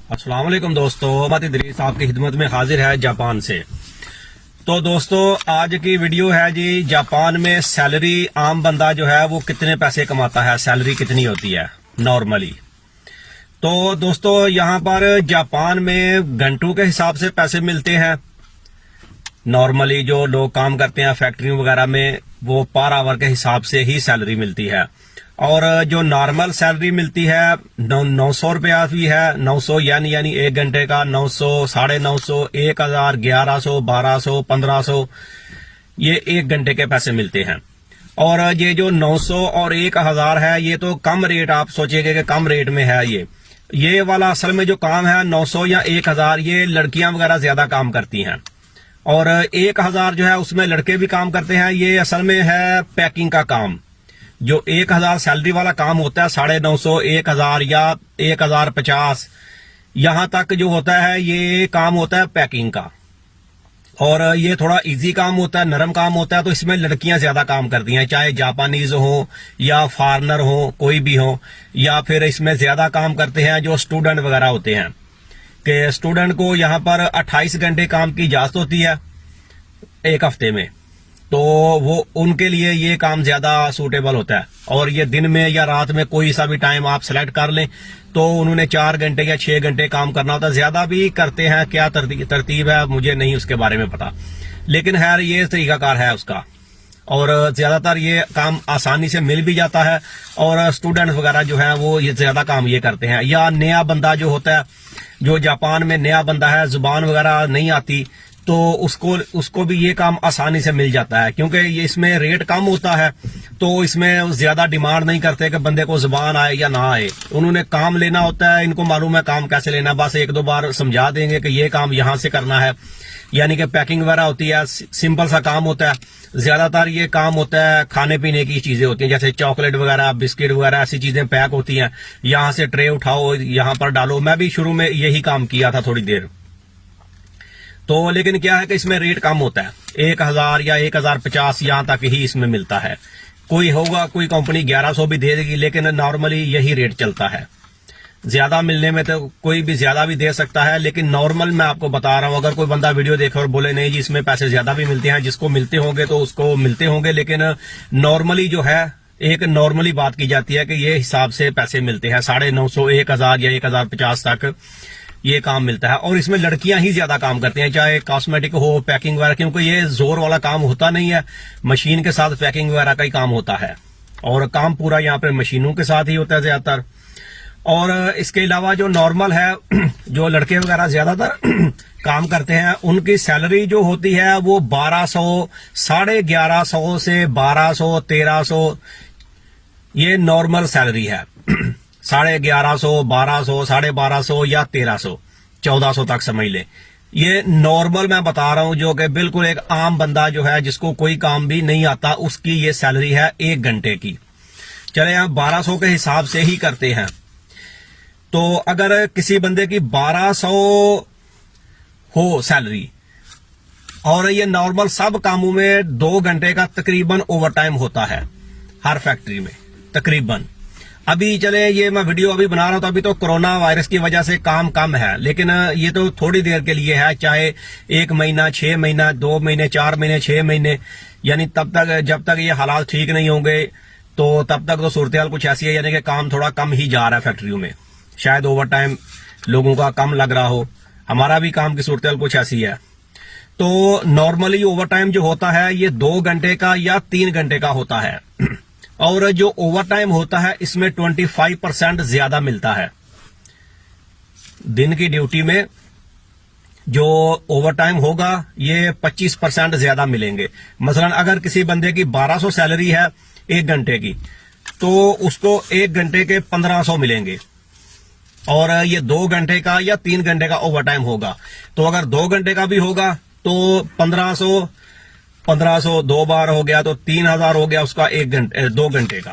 अस्सलाम वालेकुम दोस्तों, मोहम्मद इदरीस आपकी खिदमत में हाजिर है जापान से। तो दोस्तों आज की वीडियो है जी, जापान में सैलरी आम बंदा जो है वो कितने पैसे कमाता है, सैलरी कितनी होती है नॉर्मली। तो दोस्तों यहाँ पर जापान में घंटों के हिसाब से पैसे मिलते हैं। नॉर्मली जो लोग काम करते हैं फैक्ट्री वगैरह में वो पर आवर के हिसाब से ही सैलरी मिलती है। और जो नॉर्मल सैलरी मिलती है 900 रुपया भी है, 900 यानी 1 घंटे का 900, 950, 1000, 1100, 1200, 1500 ये 1 घंटे के पैसे मिलते हैं। और ये जो 900 और 1000 है ये तो कम रेट, आप सोचेंगे कि कम रेट में है। ये वाला असल में जो काम है 900 या 1000 ये लड़कियां वगैरह ज्यादा काम करती हैं। और 1000 जो है उसमें लड़के भी काम करते हैं। ये असल में है पैकिंग का काम। जो 1000 सैलरी वाला काम होता है 950, 1000 या 1050 यहां तक जो होता है ये काम होता है पैकिंग का। और ये थोड़ा इजी काम होता है, नरम काम होता है। तो इसमें लड़कियां ज्यादा काम करती हैं, चाहे जापानीज हो या फॉरेनर हो, कोई भी हो। या फिर इसमें ज्यादा काम करते हैं जो स्टूडेंट वगैरह होते हैं कि स्टूडेंट को यहाँ पर 28 घंटे काम की इजाजत होती है एक हफ्ते में। तो वो उनके लिए ये काम ज्यादा सूटेबल होता है। और ये दिन में या रात में कोई सा भी टाइम आप सेलेक्ट कर लें तो उन्होंने 4 घंटे या 6 घंटे काम करना होता है। ज्यादा भी करते हैं, क्या तरतीब है मुझे नहीं उसके बारे में पता, लेकिन खैर ये तरीकाकार है उसका। और ज्यादातर ये काम आसानी से मिल भी जाता है। और स्टूडेंट वगैरह जो है वो ये ज्यादा काम ये करते हैं। या नया बंदा जो होता है, जो जापान में नया बंदा है, जुबान वगैरह नहीं आती, तो उसको भी ये काम आसानी से मिल जाता है। क्योंकि ये इसमें रेट कम होता है तो इसमें ज्यादा डिमांड नहीं करते कि बंदे को जुबान आए या ना आए। उन्होंने काम लेना होता है, इनको मालूम है काम कैसे लेना, बस 1-2 बार समझा देंगे कि ये काम यहां से करना है। यानी कि पैकिंग वगैरह होती है, सिंपल सा काम होता है। ज्यादातर ये काम होता है खाने पीने की चीजें होती हैं, जैसे चॉकलेट वगैरह, बिस्किट वगैरह, ऐसी चीजें पैक होती हैं। यहाँ से ट्रे उठाओ, यहाँ पर डालो। मैं भी शुरू में यही काम किया था थोड़ी देर। तो लेकिन क्या है कि इसमें रेट कम होता है, 1000 या 1050 यहां तक ही इसमें मिलता है। कोई होगा, कोई कंपनी 1100 भी दे देगी, लेकिन नॉर्मली यही रेट चलता है। ज्यादा मिलने में तो कोई भी ज्यादा भी दे सकता है, लेकिन नॉर्मल मैं आपको बता रहा हूं। अगर कोई बंदा वीडियो देखे और बोले नहीं जी इसमें पैसे ज्यादा भी मिलते हैं, जिसको मिलते होंगे तो उसको मिलते होंगे, लेकिन नॉर्मली जो है एक नॉर्मली बात की जाती है कि ये हिसाब से पैसे मिलते हैं। 950, 1000 या 1050 तक ये काम मिलता है। और इसमें लड़कियां ही ज्यादा काम करती हैं, चाहे कॉस्मेटिक हो, पैकिंग वगैरह, क्योंकि ये जोर वाला काम होता नहीं है, मशीन के साथ पैकिंग वगैरह का ही काम होता है। और काम पूरा यहाँ पे मशीनों के साथ ही होता है ज्यादातर। और इसके अलावा जो नॉर्मल है, जो लड़के वगैरह ज्यादातर काम करते हैं, उनकी सैलरी जो होती है वो 1200, 1150 से 1200, 1300 ये नॉर्मल सैलरी है। 1150, 1200, 1250 या 1300, 1400 तक समझ ले। ये नॉर्मल मैं बता रहा हूं, जो कि बिल्कुल एक आम बंदा जो है जिसको कोई काम भी नहीं आता उसकी ये सैलरी है 1 घंटे की। चले हम 1200 के हिसाब से ही करते हैं। तो अगर किसी बंदे की 1200 हो सैलरी, और ये नॉर्मल सब कामों में 2 घंटे का तकरीबन ओवर टाइम होता है हर फैक्ट्री में तकरीबन। अभी चले ये मैं वीडियो अभी बना रहा हूं तो अभी तो कोरोना वायरस की वजह से काम कम है, लेकिन ये तो थोड़ी देर के लिए है। चाहे 1 महीना, 6 महीना, 2 महीने, 4 महीने, 6 महीने, यानी तब तक जब तक ये हालात ठीक नहीं होंगे तो तब तक तो सूरत हाल कुछ ऐसी है, यानी कि काम थोड़ा कम ही जा रहा है फैक्ट्रियों में। शायद ओवर टाइम लोगों का कम लग रहा हो, हमारा भी काम की सूरत हाल कुछ ऐसी है। तो नॉर्मली ओवर टाइम जो होता है ये 2 घंटे का या 3 घंटे का होता है। और जो ओवर टाइम होता है इसमें 25% ज्यादा मिलता है। दिन की ड्यूटी में जो ओवर टाइम होगा ये 25% ज्यादा मिलेंगे। मसलन अगर किसी बंदे की 1200 सैलरी है 1 घंटे की, तो उसको 1 घंटे के 1500 मिलेंगे। और ये 2 घंटे का या 3 घंटे का ओवर टाइम होगा। तो अगर 2 घंटे का भी होगा तो 1500 2 बार हो गया तो 3000 हो गया उसका 2 घंटे का।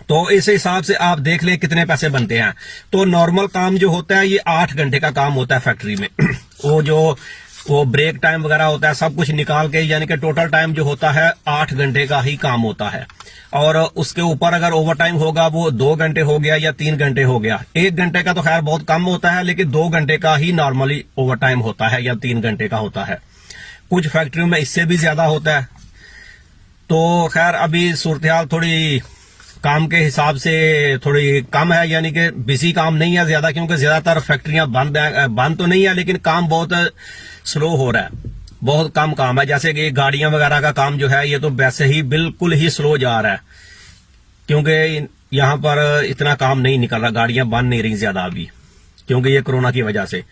तो इस हिसाब से आप देख लें कितने पैसे बनते हैं। तो नॉर्मल काम जो होता है ये 8 घंटे का काम होता है फैक्ट्री में। वो ब्रेक टाइम वगैरह होता है, सब कुछ निकाल के, यानी कि टोटल टाइम जो होता है 8 घंटे का ही काम होता है। और उसके ऊपर अगर ओवर टाइम होगा वो 2 घंटे हो गया या 3 घंटे हो गया। 1 घंटे का तो खैर बहुत कम होता है, लेकिन 2 घंटे का ही नॉर्मली ओवर टाइम होता है या 3 घंटे का होता है। कुछ फैक्ट्रियों में इससे भी ज्यादा होता है। तो खैर अभी सूरत हाल थोड़ी काम के हिसाब से थोड़ी कम है, यानी कि बिजी काम नहीं है ज्यादा, क्योंकि ज्यादातर फैक्ट्रियां बंद तो नहीं है, लेकिन काम बहुत स्लो हो रहा है, बहुत कम काम है। जैसे कि गाड़ियां वगैरह का काम जो है ये तो वैसे ही बिल्कुल ही स्लो जा रहा है, क्योंकि यहाँ पर इतना काम नहीं निकल रहा, गाड़ियां बन नहीं रही ज्यादा अभी, क्योंकि ये कोरोना की वजह से।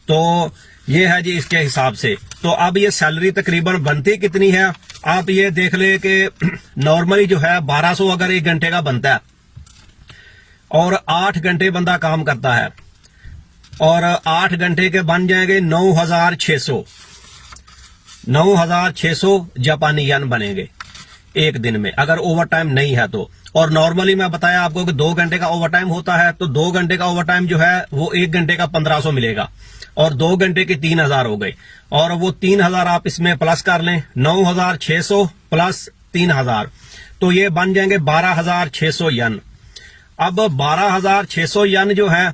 तो ये है जी इसके हिसाब से। तो अब ये सैलरी तकरीबन बनती कितनी है आप ये देख ले कि नॉर्मली जो है 1200 अगर 1 घंटे का बनता है और 8 घंटे बंदा काम करता है, और 8 घंटे के बन जाएंगे 9600 जापानी यन बनेंगे एक दिन में, अगर ओवर टाइम नहीं है तो। और नॉर्मली मैं बताया आपको कि 2 घंटे का ओवर टाइम होता है, तो 2 घंटे का ओवर टाइम जो है वो 1 घंटे का 1500 मिलेगा, और 2 घंटे के 3000 हो गए, और वो 3000 आप इसमें प्लस कर लें, 9600 प्लस 3000, तो ये बन जाएंगे 12600 यन। अब 12600 यन जो है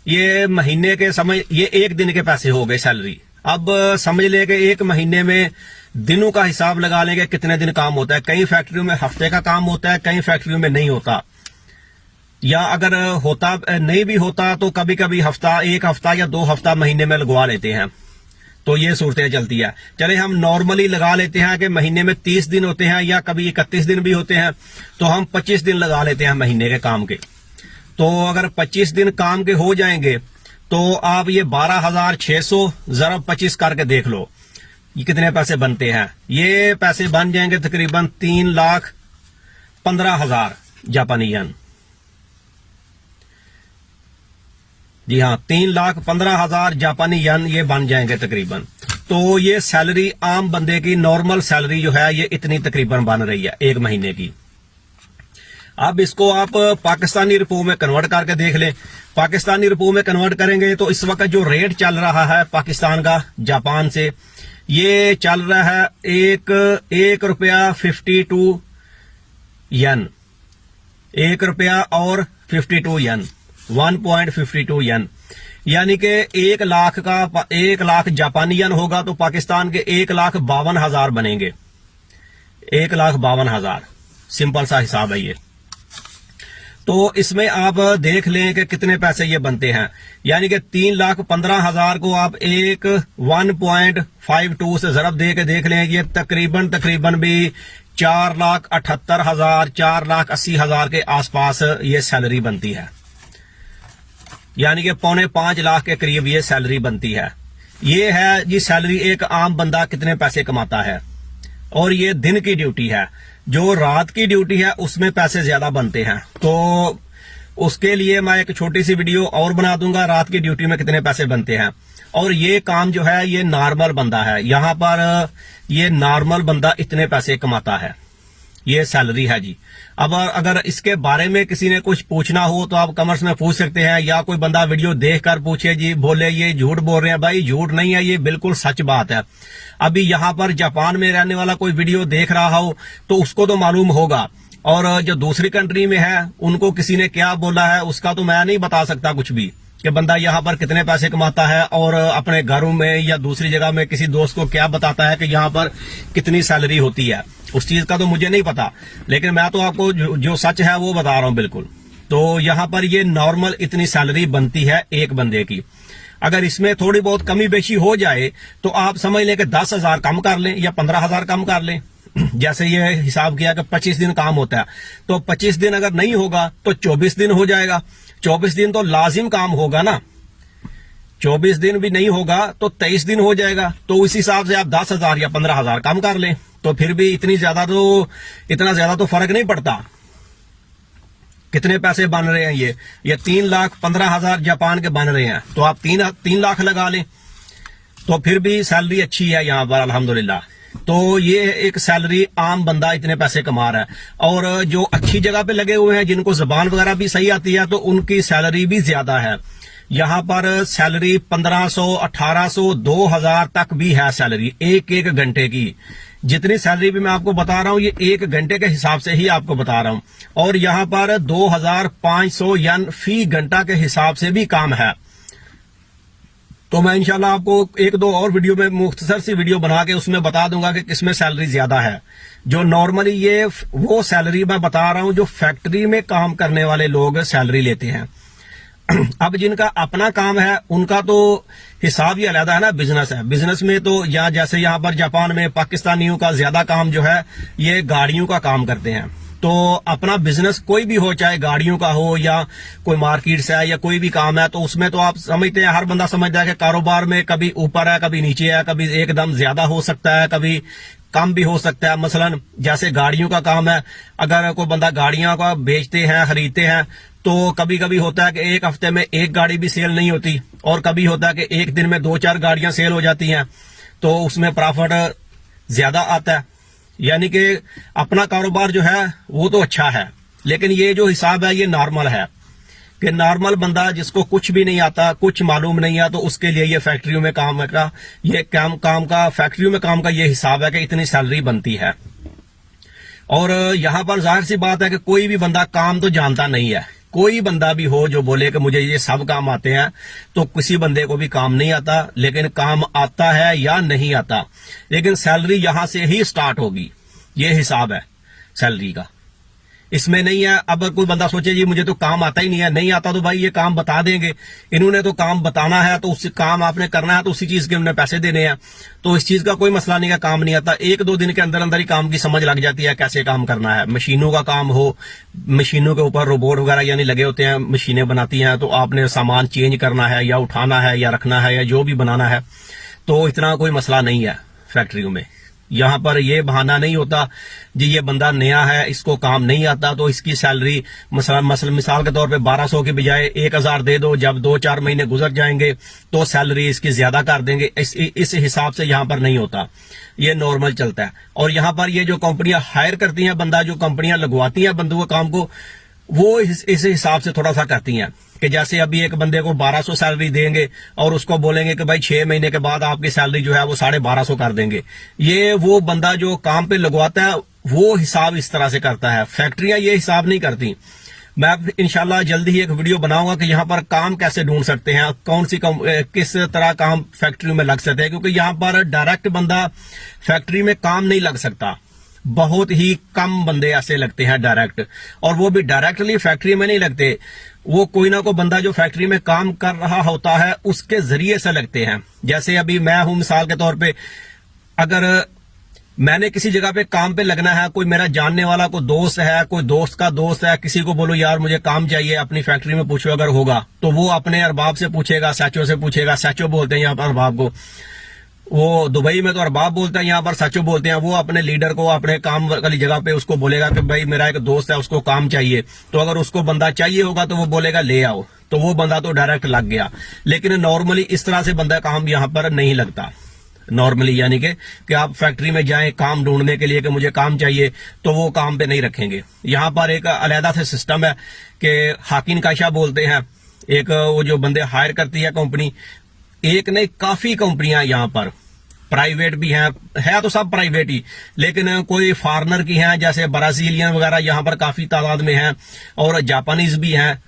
ये महीने के समय, ये 1 दिन के पैसे हो गए सैलरी। अब समझ ले कि 1 महीने में दिनों का हिसाब लगा लेंगे कितने दिन काम होता है। कई फैक्ट्रियों में हफ्ते का काम होता है, कई फैक्ट्रियों में नहीं होता, या अगर होता नहीं भी होता तो कभी कभी हफ्ता, 1 हफ्ता या 2 हफ्ता महीने में लगवा लेते हैं। तो ये सूरतें चलती है। चले हम नॉर्मली लगा लेते हैं कि महीने में 30 दिन होते हैं या कभी 31 दिन भी होते हैं, तो हम 25 दिन लगा लेते हैं महीने के काम के। तो अगर 25 दिन काम के हो जाएंगे तो आप ये 12600 ज़रा 25 करके देख लो ये कितने पैसे बनते हैं। ये पैसे बन जाएंगे तकरीबन 3,15,000 जापानी यन। जी हाँ, 3,15,000 जापानी यन ये बन जाएंगे तकरीबन। तो ये सैलरी आम बंदे की नॉर्मल सैलरी जो है ये इतनी तकरीबन बन रही है 1 महीने की। अब इसको आप पाकिस्तानी रुपयों में कन्वर्ट करके देख लें। पाकिस्तानी रुपयों में कन्वर्ट करेंगे तो इस वक्त जो रेट चल रहा है पाकिस्तान का जापान से, ये चल रहा है एक रुपया 52 यन, 1 रुपया और 52 यन, 1.52 यन, यानी कि 1 लाख का 1 लाख जापानी यन होगा तो पाकिस्तान के 1,52,000 बनेंगे। 1,52,000 सिंपल सा हिसाब है ये। तो इसमें आप देख लें कि कितने पैसे ये बनते हैं, यानी कि 3,15,000 को आप 1.52 से ज़रब दे के देख लें, ये तकरीबन भी 4,78,000 4,80,000 के आसपास ये सैलरी बनती है, यानी कि 4.25 लाख के करीब ये सैलरी बनती है। ये है जी सैलरी, एक आम बंदा कितने पैसे कमाता है। और ये दिन की ड्यूटी है, जो रात की ड्यूटी है उसमें पैसे ज्यादा बनते हैं। तो उसके लिए मैं एक छोटी सी वीडियो और बना दूंगा रात की ड्यूटी में कितने पैसे बनते हैं। और ये काम जो है ये नॉर्मल बंदा है, यहाँ पर ये नॉर्मल बंदा इतने पैसे कमाता है, ये सैलरी है जी। अब अगर इसके बारे में किसी ने कुछ पूछना हो तो आप कमेंट्स में पूछ सकते हैं, या कोई बंदा वीडियो देखकर पूछे जी, बोले ये झूठ बोल रहे हैं। भाई झूठ नहीं है, ये बिल्कुल सच बात है। अभी यहाँ पर जापान में रहने वाला कोई वीडियो देख रहा हो तो उसको तो मालूम होगा, और जो दूसरी कंट्री में है उनको किसी ने क्या बोला है उसका तो मैं नहीं बता सकता कुछ भी, कि बंदा यहाँ पर कितने पैसे कमाता है और अपने घरों में या दूसरी जगह में किसी दोस्त को क्या बताता है कि यहाँ पर कितनी सैलरी होती है, उस चीज का तो मुझे नहीं पता। लेकिन मैं तो आपको जो सच है वो बता रहा हूँ बिल्कुल। तो यहाँ पर ये नॉर्मल इतनी सैलरी बनती है एक बंदे की। अगर इसमें थोड़ी बहुत कमी बेशी हो जाए तो आप समझ लें कि 10,000 कम कर लें या 15,000 कम कर लें। जैसे ये हिसाब किया कि 25 दिन काम होता है, तो 25 दिन अगर नहीं होगा तो 24 दिन हो जाएगा। 24 दिन तो लाजिम काम होगा ना, 24 दिन भी नहीं होगा तो 23 दिन हो जाएगा। तो उस हिसाब से आप 10,000 या 15,000 कम कर लें, तो फिर भी इतना ज्यादा तो फर्क नहीं पड़ता। कितने पैसे बन रहे हैं ये 3,15,000 जापान के बन रहे हैं, तो आप 3 लाख लगा लें, तो फिर भी सैलरी अच्छी है यहाँ पर अल्हम्दुलिल्लाह। तो ये एक सैलरी आम बंदा इतने पैसे कमा रहा है। और जो अच्छी जगह पे लगे हुए हैं, जिनको जुबान वगैरह भी सही आती है, तो उनकी सैलरी भी ज्यादा है। यहाँ पर सैलरी 1500, 1800, 2000 तक भी है सैलरी एक एक घंटे की। जितनी सैलरी भी मैं आपको बता रहा हूँ ये एक घंटे के हिसाब से ही आपको बता रहा हूँ। और यहाँ पर 2500 यन फी घंटा के हिसाब से भी काम है। तो मैं इंशाल्लाह आपको एक दो और वीडियो में मुख्तसर सी वीडियो बना के उसमें बता दूंगा कि किसमें सैलरी ज्यादा है। जो नॉर्मली ये वो सैलरी मैं बता रहा हूं जो फैक्ट्री में काम करने वाले लोग सैलरी लेते हैं। अब जिनका अपना काम है उनका तो हिसाब ही अलग है ना, बिजनेस है। बिजनेस में तो या जैसे यहाँ पर जापान में पाकिस्तानियों का ज्यादा काम जो है ये गाड़ियों का काम करते हैं। तो अपना बिजनेस कोई भी हो, चाहे गाड़ियों का हो या कोई मार्केट से है या कोई भी काम है, तो उसमें तो आप समझते हैं, हर बंदा समझता है कि कारोबार में कभी ऊपर है कभी नीचे है, कभी एकदम ज्यादा हो सकता है कभी कम भी हो सकता है। मसलन जैसे गाड़ियों का काम है, अगर कोई बंदा गाड़ियां का बेचते हैं खरीदते हैं तो कभी कभी होता है कि एक हफ्ते में एक गाड़ी भी सेल नहीं होती, और कभी होता है कि एक दिन में 2-4 गाड़ियां सेल हो जाती हैं, तो उसमें प्रॉफिट ज्यादा आता है। यानी कि अपना कारोबार जो है वो तो अच्छा है, लेकिन ये जो हिसाब है ये नॉर्मल है कि नॉर्मल बंदा जिसको कुछ भी नहीं आता, कुछ मालूम नहीं है, तो उसके लिए ये फैक्ट्रियों में काम का ये काम का फैक्ट्रियों में काम का ये हिसाब है कि इतनी सैलरी बनती है। और यहाँ पर जाहिर सी बात है कि कोई भी बंदा काम तो जानता नहीं है। कोई बंदा भी हो जो बोले कि मुझे ये सब काम आते हैं, तो किसी बंदे को भी काम नहीं आता। लेकिन काम आता है या नहीं आता, लेकिन सैलरी यहां से ही स्टार्ट होगी। ये हिसाब है सैलरी का, इसमें नहीं है। अब कोई बंदा सोचे जी मुझे तो काम आता ही नहीं है, नहीं आता तो भाई ये काम बता देंगे, इन्होंने तो काम बताना है, तो उस काम आपने करना है, तो उसी चीज के उन्हें पैसे देने हैं। तो इस चीज का कोई मसला नहीं है, काम नहीं आता, 1-2 दिन के अंदर अंदर ही काम की समझ लग जाती है कैसे काम करना है। मशीनों का काम हो, मशीनों के ऊपर रोबोट वगैरह यानी लगे होते हैं, मशीनें बनाती हैं, तो आपने सामान चेंज करना है या उठाना है या रखना है या जो भी बनाना है, तो इतना कोई मसला नहीं है फैक्ट्रियों में। यहाँ पर ये बहाना नहीं होता जी ये बंदा नया है इसको काम नहीं आता तो इसकी सैलरी मिसाल के तौर पे 1200 के बजाय 1000 दे दो, जब 2-4 महीने गुजर जाएंगे तो सैलरी इसकी ज्यादा कर देंगे। इस हिसाब से यहाँ पर नहीं होता, ये नॉर्मल चलता है। और यहाँ पर ये जो कंपनियां हायर करती हैं बंदा, जो कंपनियां लगवाती हैं बंदों को काम को, वो इस हिसाब से थोड़ा सा करती हैं कि जैसे अभी एक बंदे को 1200 सैलरी देंगे और उसको बोलेंगे कि भाई 6 महीने के बाद आपकी सैलरी जो है वो 1250 कर देंगे। ये वो बंदा जो काम पे लगवाता है वो हिसाब इस तरह से करता है, फैक्ट्रियां ये हिसाब नहीं करती। मैं इंशाल्लाह जल्दी ही एक वीडियो बनाऊंगा कि यहाँ पर काम कैसे ढूंढ सकते हैं, कौन सी किस तरह काम फैक्ट्री में लग सकते हैं, क्योंकि यहाँ पर डायरेक्ट बंदा फैक्ट्री में काम नहीं लग सकता। बहुत ही कम बंदे ऐसे लगते हैं डायरेक्ट, और वो भी डायरेक्टली फैक्ट्री में नहीं लगते, वो कोई ना कोई बंदा जो फैक्ट्री में काम कर रहा होता है उसके जरिए से लगते हैं। जैसे अभी मैं हूं, मिसाल के तौर पे अगर मैंने किसी जगह पे काम पे लगना है, कोई मेरा जानने वाला कोई दोस्त है, कोई दोस्त का दोस्त है, किसी को बोलो यार मुझे काम चाहिए अपनी फैक्ट्री में, पूछो अगर होगा तो वो अपने अरबाब से पूछेगा, सैचो से पूछेगा। सैचो बोलते हैं यहाँ पर अरबाब को, वो दुबई में तो अरबाब बोलते हैं, यहाँ पर सचो बोलते हैं। वो अपने लीडर को अपने काम वाली जगह पे उसको बोलेगा कि भाई मेरा एक दोस्त है उसको काम चाहिए, तो अगर उसको बंदा चाहिए होगा तो वो बोलेगा ले आओ, तो वो बंदा तो डायरेक्ट लग गया। लेकिन नॉर्मली इस तरह से बंदा काम यहाँ पर नहीं लगता। नॉर्मली यानी कि आप फैक्ट्री में जाएं काम ढूंढने के लिए कि मुझे काम चाहिए, तो वो काम पे नहीं रखेंगे। यहाँ पर एक अलहदा से सिस्टम है कि हाकिन काशा बोलते हैं, एक वो जो बंदे हायर करती है कंपनी, एक नहीं काफी कंपनियां यहाँ पर प्राइवेट भी हैं, है तो सब प्राइवेट ही, लेकिन कोई फॉरेनर की हैं, जैसे ब्राजीलियन वगैरह यहाँ पर काफी तादाद में हैं, और जापानीज भी हैं।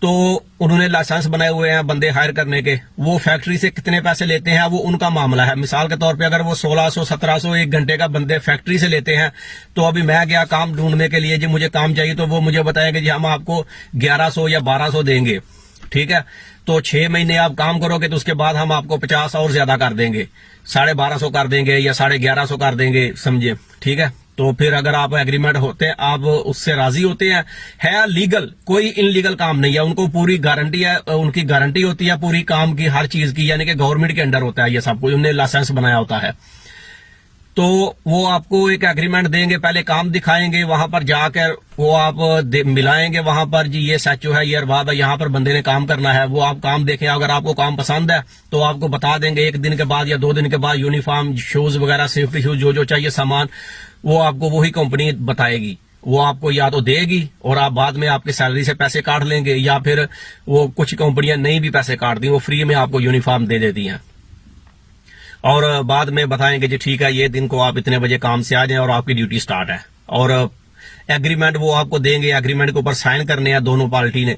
तो उन्होंने लाइसेंस बनाए हुए हैं बंदे हायर करने के। वो फैक्ट्री से कितने पैसे लेते हैं वो उनका मामला है। मिसाल के तौर पे अगर वो 1600-1700 एक घंटे का बंदे फैक्ट्री से लेते हैं, तो अभी मैं गया काम ढूंढने के लिए, जी मुझे काम चाहिए, तो वो मुझे बताएंगे जी हम आपको 1100 या 1200 देंगे, ठीक है, तो 6 महीने आप काम करोगे तो उसके बाद हम आपको 50 और ज्यादा कर देंगे, 1250 कर देंगे या 1150 कर देंगे, समझे, ठीक है। तो फिर अगर आप एग्रीमेंट होते हैं, आप उससे राजी होते हैं, है लीगल, कोई इनलीगल काम नहीं है, उनको पूरी गारंटी है, उनकी गारंटी होती है पूरी काम की, हर चीज की, यानी कि गवर्नमेंट के अंडर होता है ये सब कुछ, उन्होंने लाइसेंस बनाया होता है। तो वो आपको एक एग्रीमेंट देंगे, पहले काम दिखाएंगे, वहां पर जाकर वो आप मिलाएंगे वहां पर, जी ये सचो है, ये अरबाब है, यहाँ पर बंदे ने काम करना है। वो आप काम देखें, अगर आपको काम पसंद है तो आपको बता देंगे 1 दिन के बाद या 2 दिन के बाद, यूनिफॉर्म, शूज वगैरह, सेफ्टी शूज, जो जो चाहिए सामान, वो आपको वही कंपनी बताएगी। वो आपको या तो देगी और आप बाद में आपकी सैलरी से पैसे काट लेंगे, या फिर वो कुछ कंपनियां नहीं भी पैसे काट दी, वो फ्री में आपको यूनिफॉर्म दे देती हैं और बाद में बताएंगे जी ठीक है ये दिन को आप इतने बजे काम से आ जाएं और आपकी ड्यूटी स्टार्ट है। और एग्रीमेंट वो आपको देंगे, एग्रीमेंट के ऊपर साइन करने हैं दोनों पार्टी ने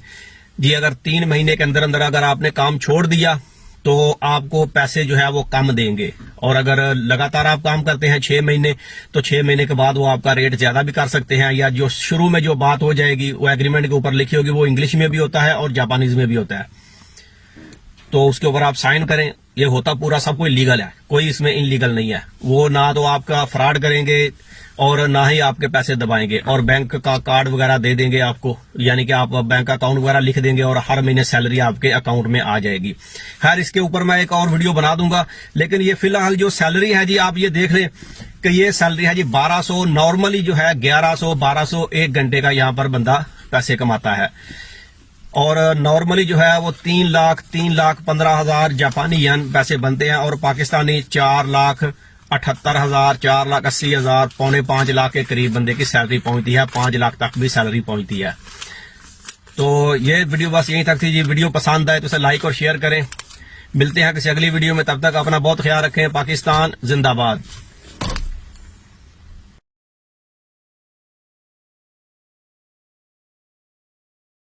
जी। अगर 3 महीने के अंदर अंदर अगर आपने काम छोड़ दिया तो आपको पैसे जो है वो कम देंगे, और अगर लगातार आप काम करते हैं 6 महीने तो 6 महीने के बाद वो आपका रेट ज्यादा भी कर सकते हैं, या जो शुरू में जो बात हो जाएगी वो एग्रीमेंट के ऊपर लिखी होगी वो इंग्लिश में भी होता है और जापानीज में भी होता है, तो उसके ऊपर आप साइन करें। ये होता पूरा सब कुछ लीगल है, कोई इसमें इनलीगल नहीं है। वो ना तो आपका फ्रॉड करेंगे और ना ही आपके पैसे दबाएंगे, और बैंक का कार्ड वगैरह दे देंगे आपको, यानी कि आप बैंक अकाउंट वगैरह लिख देंगे और हर महीने सैलरी आपके अकाउंट में आ जाएगी। खैर इसके ऊपर मैं एक और वीडियो बना दूंगा, लेकिन ये फिलहाल जो सैलरी है जी आप ये देख लें कि ये सैलरी है जी 1200, नॉर्मली जो है 1100-1200 1 घंटे का यहाँ पर बंदा पैसे कमाता है, और नॉर्मली जो है वो 3,15,000 जापानी येन पैसे बनते हैं, और पाकिस्तानी 4,78,000 4,80,000 पौने 5 लाख के करीब बंदे की सैलरी पहुंचती है, 5 लाख तक भी सैलरी पहुंचती है। तो ये वीडियो बस यहीं तक थी जी। वीडियो पसंद आए तो इसे लाइक और शेयर करें। मिलते हैं किसी अगली वीडियो में, तब तक अपना बहुत ख्याल रखें। पाकिस्तान जिंदाबाद।